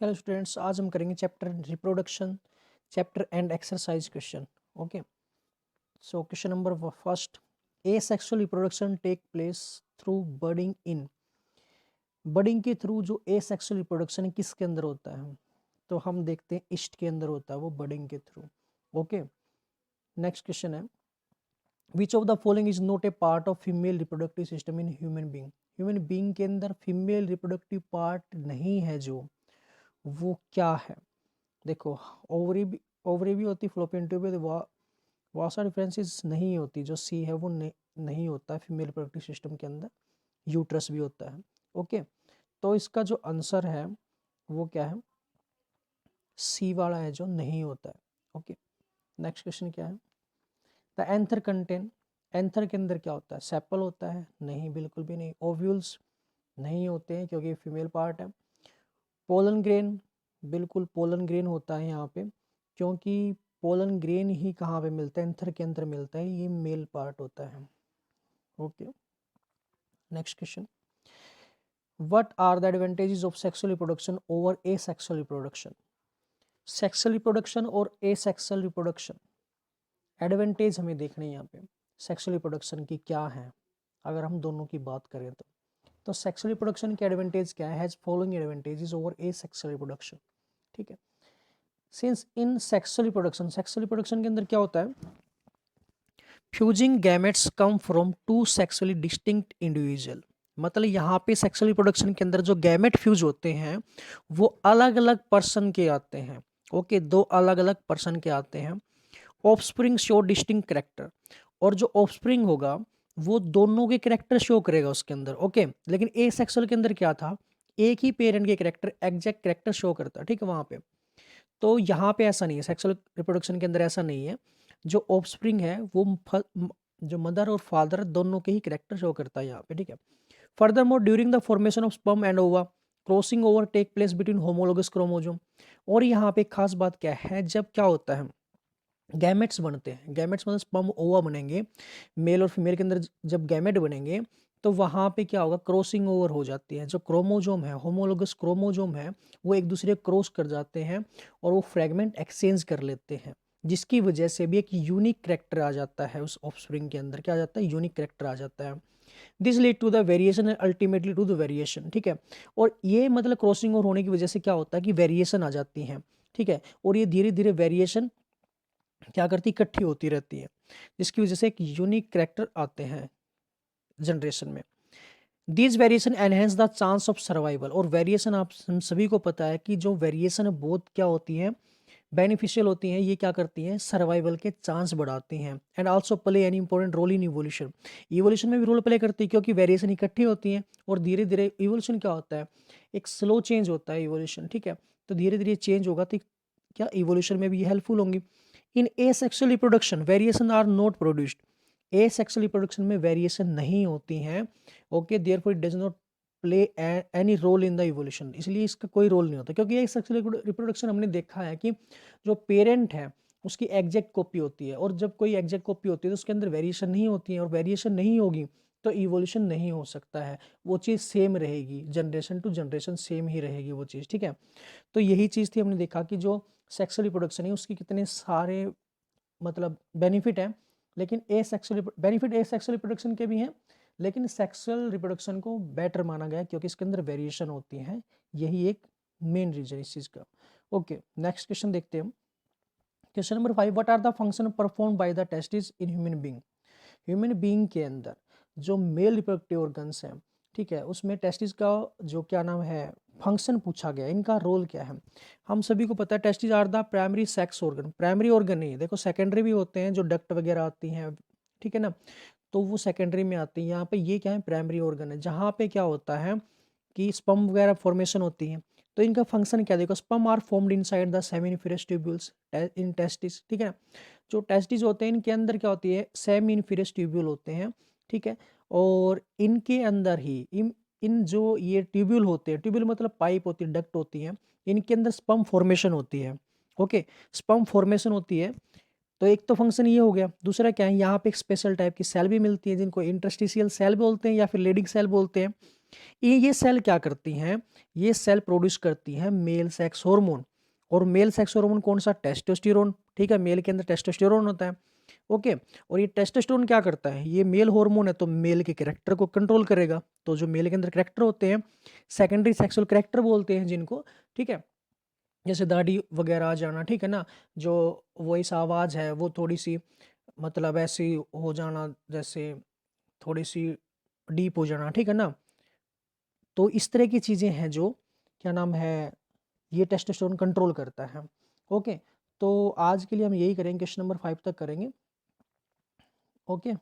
Hello students, आज हम करेंगे chapter reproduction chapter end exercise question. Okay, so question number first, asexual reproduction take place through budding in. Budding के through जो ए sexual reproduction है किसके अंदर होता है? तो हम देखते हैं ईस्ट के अंदर होता है वो बर्डिंग के थ्रू। ओके, नेक्स्ट क्वेश्चन है, which of the following is not a part of female reproductive system in human being. Human being के अंदर फीमेल रिप्रोडक्टिव पार्ट नहीं है, जो वो क्या है? देखो, ओवरी भी होती, फ्लोपियन ट्यूब भी, वासा डिफरेंसेस नहीं होती, जो सी है वो नहीं होता है फीमेल रिप्रोडक्टिव सिस्टम के अंदर। यूट्रस भी होता है। ओके, तो इसका जो आंसर है वो क्या है? सी वाला है, जो नहीं होता है। ओके, नेक्स्ट क्वेश्चन क्या है, द एंथर कंटेन। एंथर के अंदर क्या होता है? सेपल होता है? नहीं, बिल्कुल भी नहीं। ओव्यूल्स नहीं होते हैं क्योंकि फीमेल पार्ट है। पोलन ग्रेन, बिल्कुल पोलन ग्रेन होता है यहाँ पे, क्योंकि पोलन ग्रेन ही कहाँ पे मिलता है? एंथर के अंदर मिलता है, ये मेल पार्ट होता है। Okay, next question, what are the advantages of sexual reproduction over asexual reproduction? Sexual reproduction और ए सेक्सुअल रिप्रोडक्शन, एडवांटेज हमें देखने हैं यहाँ पे सेक्सुअल रिप्रोडक्शन की क्या है, अगर हम दोनों की बात करें तो सेक्सुअल रिप्रोडक्शन की एडवांटेज क्या है? Has following advantages over asexual reproduction. ठीक है, सिंस इन सेक्सुअल रिप्रोडक्शन के अंदर क्या होता है? Fusing gametes come from two sexually distinct individual. मतलब यहाँ पे सेक्सुअल रिप्रोडक्शन के अंदर जो गैमेट फ्यूज होते हैं वो अलग अलग पर्सन के आते हैं। ओके, दो अलग अलग पर्सन के आते हैं। ऑफस्प्रिंग शो डिस्टिंक्ट करेक्टर, और जो ऑफस्प्रिंग होगा वो दोनों के करेक्टर शो करेगा उसके अंदर। ओके, लेकिन ए सेक्सुअल के अंदर क्या था? एक ही पेरेंट के करेक्टर, एग्जैक्ट करेक्टर शो करता है। ठीक है, वहां पे तो यहाँ पे ऐसा नहीं है, सेक्सुअल रिप्रोडक्शन के अंदर ऐसा नहीं है। जो ऑफस्प्रिंग है वो जो मदर और फादर दोनों के ही करेक्टर शो करता है यहाँ पे। ठीक है, furthermore during the formation of sperm and ova crossing over take place between homologous chromosome. और यहाँ पे खास बात क्या है, जब क्या होता है गैमेट्स बनते हैं, गैमेट्स मतलब स्पर्म ओवा बनेंगे मेल और फीमेल के अंदर, जब गैमेट बनेंगे तो वहाँ पे क्या होगा? क्रॉसिंग ओवर हो जाती है। जो क्रोमोजोम है, होमोलोगस क्रोमोजोम है, वो एक दूसरे क्रॉस कर जाते हैं और वो फ्रेगमेंट एक्सचेंज कर लेते हैं, जिसकी वजह से भी एक यूनिक करेक्टर आ जाता है उस ऑफस्प्रिंग के अंदर। क्या आ जाता है? यूनिक करेक्टर आ जाता है। This lead to the variation and ultimately to the variation. ठीक है, और ये मतलब क्रॉसिंग ओवर होने की वजह से क्या होता है कि वेरिएशन आ जाती है। ठीक है, और ये धीरे धीरे वेरिएशन क्या करती? इकट्ठी होती रहती है, जिसकी वजह से एक यूनिक करेक्टर आते हैं जनरेशन में। These variation enhance the chance of survival. और वेरिएशन, आप हम सभी को पता है कि जो वेरिएशन है बहुत क्या होती है? बेनिफिशियल होती हैं। ये क्या करती हैं? सर्वाइवल के चांस बढ़ाती हैं। And also play an important role in evolution. Evolution में भी रोल प्ले करती है, क्योंकि वेरिएशन इकट्ठी होती हैं और धीरे धीरे इवोल्यूशन क्या होता है? एक स्लो चेंज होता है इवोल्यूशन। ठीक है, तो धीरे धीरे चेंज होगा तो क्या इवोल्यूशन में भी हेल्पफुल होंगी। In asexual reproduction variation are not produced. Asexual reproduction में वेरिएशन नहीं होती हैं। Okay, therefore it does not play any role in the evolution. इसलिए इसका कोई रोल नहीं होता, क्योंकि एसेक्सुअल रिप्रोडक्शन हमने देखा है कि जो पेरेंट है उसकी एग्जैक्ट कॉपी होती है, और जब कोई एग्जैक्ट कॉपी होती है तो उसके अंदर वेरिएशन नहीं होती है, और वेरिएशन नहीं होगी तो इवोल्यूशन नहीं हो सकता है। वो चीज़ सेम रहेगी, जनरेशन टू जनरेशन सेम ही रहेगी वो चीज़। ठीक है, तो यही चीज़ थी, हमने देखा कि जो सेक्सुअल रिप्रोडक्शन है उसके कितने सारे मतलब बेनिफिट हैं, लेकिन ए सेक्सुअल बेनिफिट ए सेक्सुअल रिप्रोडक्शन के भी हैं, लेकिन सेक्सुअल रिप्रोडक्शन को बेटर माना गया क्योंकि इसके अंदर वेरिएशन होती हैं। यही एक मेन रीजन इस चीज़ का। ओके, नेक्स्ट क्वेश्चन देखते हैं। Question number 5, what are the function perform by the testis in human being. Human being के अंदर जो मेल रिप्रोडक्टिव ऑर्गन्स हैं, ठीक है, उसमें टेस्टिस का जो क्या नाम है फंक्शन पूछा गया, इनका रोल क्या है? हम सभी को पता है testis are the primary sex organ. Primary organ नहीं है, देखो सेकेंडरी भी होते हैं, जो डक्ट वगैरह आती हैं, ठीक है ना, तो वो सेकेंडरी में आती है। यहाँ पे ये क्या है? प्राइमरी ऑर्गन है, जहाँ पे क्या होता है कि स्पर्म वगैरह फॉर्मेशन होती है। तो इनका फंक्शन क्या? देखो, sperm are formed inside the seminiferous tubules in testis. ठीक है, जो टेस्टिस होते हैं इनके अंदर क्या होती है? सेमिनिफेरस ट्यूब्यूल होते हैं। ठीक है, और इनके अंदर ही इन जो ये ट्यूब्यूल होते हैं, ट्यूब्यूल मतलब पाइप होती है, डक्ट होती है, इनके अंदर स्पर्म फॉर्मेशन होती है। ओके, स्पर्म फॉर्मेशन होती है, तो एक तो फंक्शन ये हो गया। दूसरा क्या है? यहाँ पे एक स्पेशल टाइप की सेल भी मिलती है, जिनको इंटरस्टिशियल सेल बोलते हैं या फिर लीडिंग सेल बोलते हैं। ये सेल क्या करती हैं, ये सेल प्रोड्यूस करती हैं मेल सेक्स हार्मोन। और मेल सेक्स हार्मोन कौन सा? टेस्टोस्टेरोन। ठीक है, मेल के अंदर टेस्टोस्टेरोन होता है। ओके, और ये टेस्टोस्टेरोन क्या करता है, ये मेल हार्मोन है तो मेल के कैरेक्टर को कंट्रोल करेगा। तो जो मेल के अंदर कैरेक्टर होते हैं, सेकेंडरी सेक्सुअल कैरेक्टर बोलते हैं जिनको, ठीक है, जैसे दाढ़ी वगैरह आ जाना, ठीक है ना, जो वॉइस आवाज़ है वो थोड़ी सी मतलब ऐसी हो जाना, जैसे थोड़ी सी डीप हो जाना, ठीक है ना। तो इस तरह की चीज़ें हैं जो, क्या नाम है, ये टेस्टोस्टेरोन कंट्रोल करता है। ओके, तो आज के लिए हम यही करेंगे, क्वेश्चन नंबर 5 तक करेंगे। ओके।